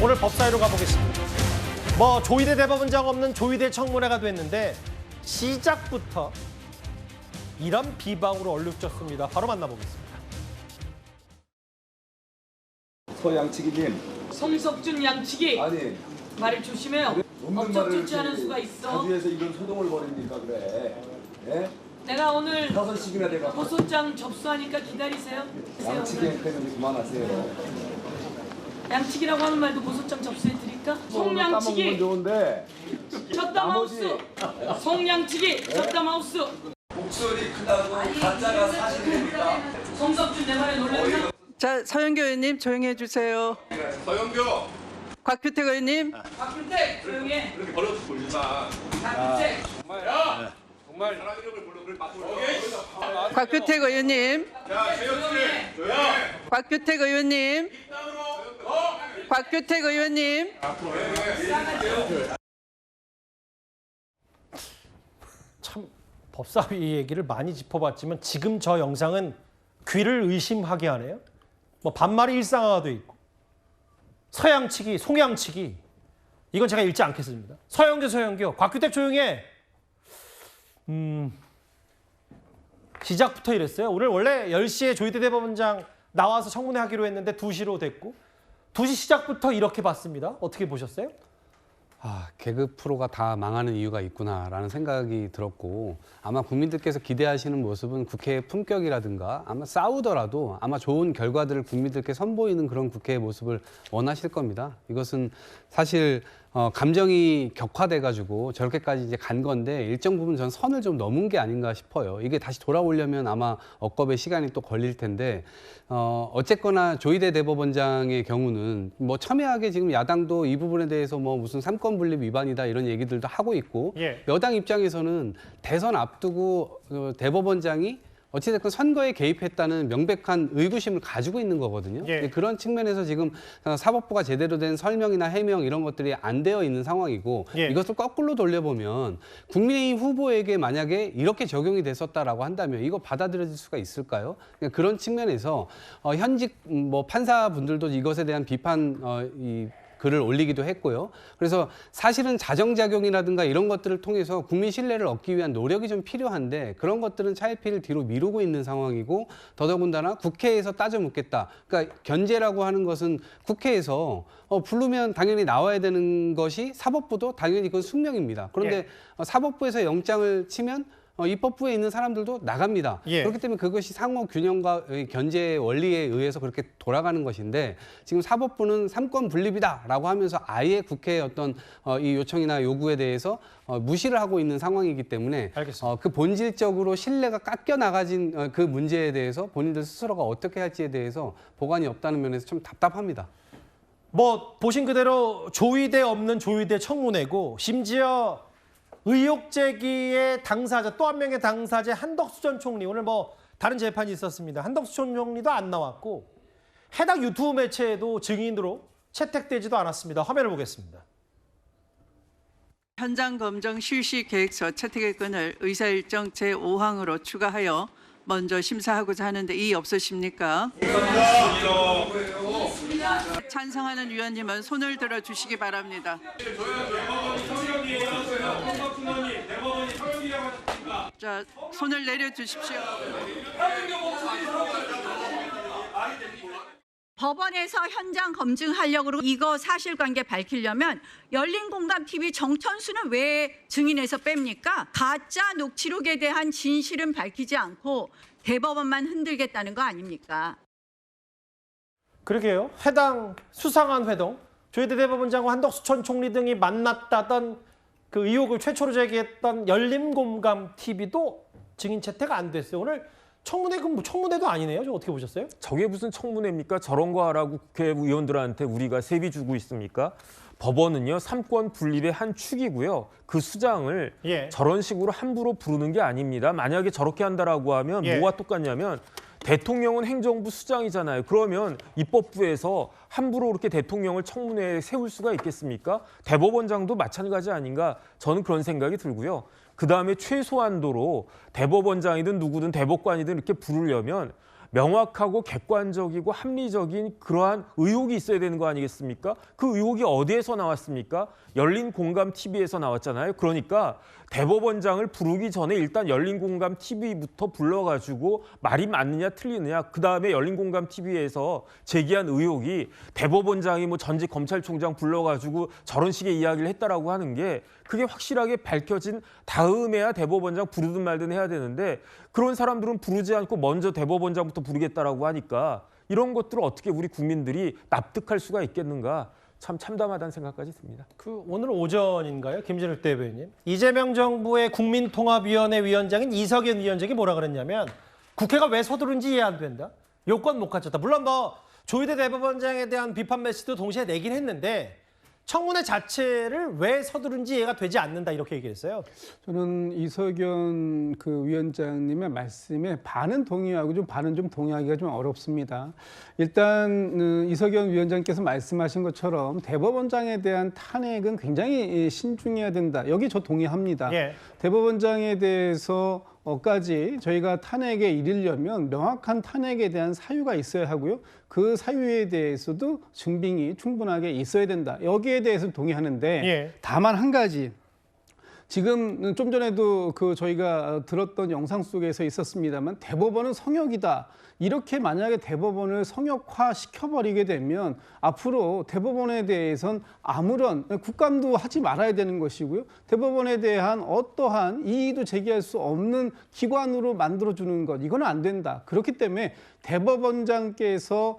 오늘 법사위로 가보겠습니다. 조희대 대법원장 없는 조희대 청문회가 됐는데 시작부터 이런 비방으로 얼룩졌습니다. 바로 만나보겠습니다. 서양치기님. 송석준 양측이 아니. 말을 조심해요. 법적 조치하는 수가 있어. 가주에서 이런 소동을 벌입니까 그래? 예? 내가 오늘 5시기나 돼가. 고소장 접수하니까 기다리세요. 양치기 행태는 그만하세요. 양측이라고 하는 말도 고소장 접수해 드릴까? 까먹으면 송양측이 좋은데. 젖담하우스. 송양측이 젖담하우스. 목소리 크다고 가짜가 사실입니까? 송석준 내 말에 놀랐나? 자, 서영교 의원님 조용히 해주세요. 서영교. 곽규택 의원님. 박규택 조용히 해. 그렇게 버릇 보이지 마. 박규택. 야, 정말 사람 이름을 불러 맞춰. 곽규택 의원님. 야, 최영철. 조용. 곽규택 의원님. 곽규택 의원님. 참 법사위 얘기를 많이 짚어봤지만 지금 저 영상은 귀를 의심하게 하네요. 반말이 일상화돼 있고 서양치기, 송양치기 이건 제가 읽지 않겠습니다. 서영교, 곽규택 조용해. 시작부터 이랬어요. 오늘 원래 10시에 조희대 대법원장 나와서 청문회 하기로 했는데 2시로 됐고 2시 시작부터 이렇게 봤습니다. 어떻게 보셨어요? 개그 프로가 다 망하는 이유가 있구나라는 생각이 들었고 아마 국민들께서 기대하시는 모습은 국회의 품격이라든가 아마 싸우더라도 아마 좋은 결과들을 국민들께 선보이는 그런 국회의 모습을 원하실 겁니다. 이것은 사실 감정이 격화돼가지고 저렇게까지 이제 간 건데 일정 부분 전 선을 좀 넘은 게 아닌가 싶어요. 이게 다시 돌아오려면 아마 억겁의 시간이 또 걸릴 텐데 어쨌거나 조희대 대법원장의 경우는 첨예하게 지금 야당도 이 부분에 대해서 무슨 삼권 분립 위반이다 이런 얘기들도 하고 있고 여당 입장에서는 대선 앞두고 대법원장이 어찌됐건 선거에 개입했다는 명백한 의구심을 가지고 있는 거거든요. 그런 측면에서 지금 사법부가 제대로 된 설명이나 해명 이런 것들이 안 되어 있는 상황이고 이것을 거꾸로 돌려보면 국민의힘 후보에게 만약에 이렇게 적용이 됐었다라고 한다면 이거 받아들여질 수가 있을까요? 그런 측면에서 현직 판사분들도 이것에 대한 비판 글을 올리기도 했고요. 그래서 사실은 자정작용이라든가 이런 것들을 통해서 국민 신뢰를 얻기 위한 노력이 좀 필요한데 그런 것들은 차일피일 뒤로 미루고 있는 상황이고 더더군다나 국회에서 따져 묻겠다. 그러니까 견제라고 하는 것은 국회에서 부르면 당연히 나와야 되는 것이 사법부도 당연히 그건 숙명입니다. 그런데 사법부에서 영장을 치면 입법부에 있는 사람들도 나갑니다. 그렇기 때문에 그것이 상호 균형과 견제 원리에 의해서 그렇게 돌아가는 것인데 지금 사법부는 삼권 분립이다라고 하면서 아예 국회의 어떤 이 요청이나 요구에 대해서 무시를 하고 있는 상황이기 때문에 그 본질적으로 신뢰가 깎여 나가진 그 문제에 대해서 본인들 스스로가 어떻게 할지에 대해서 보관이 없다는 면에서 좀 답답합니다. 보신 그대로 조희대 없는 조희대 청문회고 심지어 의혹 제기의 당사자 또 한 명의 당사자 한덕수 전 총리 오늘 다른 재판이 있었습니다. 한덕수 전 총리도 안 나왔고 해당 유튜브 매체에도 증인으로 채택되지도 않았습니다. 화면을 보겠습니다. 현장 검정 실시 계획서 채택의 건을 의사일정 제5항으로 추가하여 먼저 심사하고자 하는데 이의 없으십니까? 찬성하는 위원님은 손을 들어 주시기 바랍니다. 자, 손을 내려 주십시오. 법원에서 현장 검증하려고 이거 사실관계 밝히려면 열린공감TV 정천수는 왜 증인에서 뺍니까? 가짜 녹취록에 대한 진실은 밝히지 않고 대법원만 흔들겠다는 거 아닙니까? 그러게요. 해당 수상한 회동, 조희대 대법원장과 한덕수 전 총리 등이 만났다던 그 의혹을 최초로 제기했던 열린공감TV도 증인 채택 안 됐어요. 오늘 청문회도 아니네요. 저 어떻게 보셨어요? 저게 무슨 청문회입니까? 저런 거 하라고 국회의원들한테 우리가 세비 주고 있습니까? 법원은요, 삼권 분립의 한 축이고요. 그 수장을 저런 식으로 함부로 부르는 게 아닙니다. 만약에 저렇게 한다라고 하면 뭐가 똑같냐면 대통령은 행정부 수장이잖아요. 그러면 입법부에서 함부로 그렇게 대통령을 청문회에 세울 수가 있겠습니까? 대법원장도 마찬가지 아닌가 저는 그런 생각이 들고요. 그다음에 최소한도로 대법원장이든 누구든 대법관이든 이렇게 부르려면 명확하고 객관적이고 합리적인 그러한 의혹이 있어야 되는 거 아니겠습니까? 그 의혹이 어디에서 나왔습니까? 열린공감TV에서 나왔잖아요. 그러니까 대법원장을 부르기 전에 일단 열린공감TV부터 불러가지고 말이 맞느냐 틀리느냐, 그다음에 열린공감TV에서 제기한 의혹이 대법원장이 뭐 전직 검찰총장 불러가지고 저런 식의 이야기를 했다라고 하는 게 그게 확실하게 밝혀진 다음에야 대법원장 부르든 말든 해야 되는데, 그런 사람들은 부르지 않고 먼저 대법원장부터 부르겠다라고 하니까 이런 것들을 어떻게 우리 국민들이 납득할 수가 있겠는가, 참 참담하다는 생각까지 듭니다. 오늘 오전인가요? 김진욱 대변인. 이재명 정부의 국민통합위원회 위원장인 이석연 위원장이 뭐라 그랬냐면 국회가 왜 서두른지 이해 안 된다. 요건 못 갖췄다. 물론 뭐 조희대 대법원장에 대한 비판 메시지도 동시에 내긴 했는데 청문회 자체를 왜 서두른지 이해가 되지 않는다 이렇게 얘기했어요. 저는 이석연 그 위원장님의 말씀에 반은 동의하고 반은 좀 동의하기가 좀 어렵습니다. 일단 이석연 위원장께서 말씀하신 것처럼 대법원장에 대한 탄핵은 굉장히 신중해야 된다. 여기 저 동의합니다. 예. 대법원장에 대해서까지 저희가 탄핵에 이르려면 명확한 탄핵에 대한 사유가 있어야 하고요. 그 사유에 대해서도 증빙이 충분하게 있어야 된다. 여기에 대해서 동의하는데 예. 다만 한 가지. 지금 좀 전에도 저희가 들었던 영상 속에서 있었습니다만 대법원은 성역이다. 이렇게 만약에 대법원을 성역화 시켜버리게 되면 앞으로 대법원에 대해선 아무런 국감도 하지 말아야 되는 것이고요. 대법원에 대한 어떠한 이의도 제기할 수 없는 기관으로 만들어주는 것, 이건 안 된다. 그렇기 때문에 대법원장께서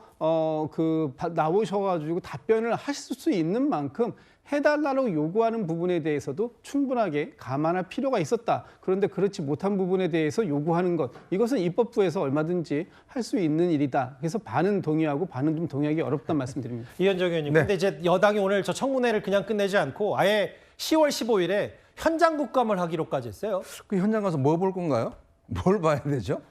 나오셔가지고 답변을 하실 수 있는 만큼 해달라고 요구하는 부분에 대해서도 충분하게 감안할 필요가 있었다. 그런데 그렇지 못한 부분에 대해서 요구하는 것, 이것은 입법부에서 얼마든지 할 수 있는 일이다. 그래서 반은 동의하고 반은 좀 동의하기 어렵다는 말씀드립니다. 이현정 의원님. 네. 근데 이제 여당이 오늘 저 청문회를 그냥 끝내지 않고 아예 10월 15일에 현장 국감을 하기로까지 했어요. 그 현장 가서 뭐 볼 건가요? 뭘 봐야 되죠?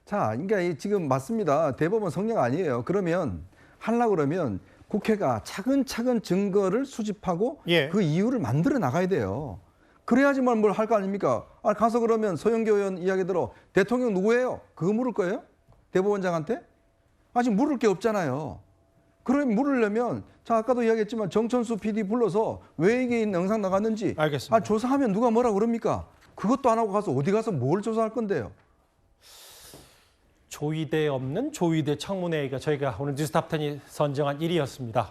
자, 그러니까 지금 맞습니다. 대법원 성역 아니에요. 그러면 하려고 그러면 국회가 차근차근 증거를 수집하고 예. 그 이유를 만들어 나가야 돼요. 그래야지만 뭘 할 거 아닙니까? 가서 그러면 소영교 의원 이야기대로 대통령 누구예요? 그거 물을 거예요? 대법원장한테? 아직 물을 게 없잖아요. 그럼 물으려면 아까도 이야기했지만 정천수 PD 불러서 왜 이게 영상 나갔는지 알겠습니다. 조사하면 누가 뭐라 그럽니까? 그것도 안 하고 가서 어디 가서 뭘 조사할 건데요? 조의대 없는 조의대 청문회가 저희가 오늘 뉴스탑10이 선정한 1위였습니다.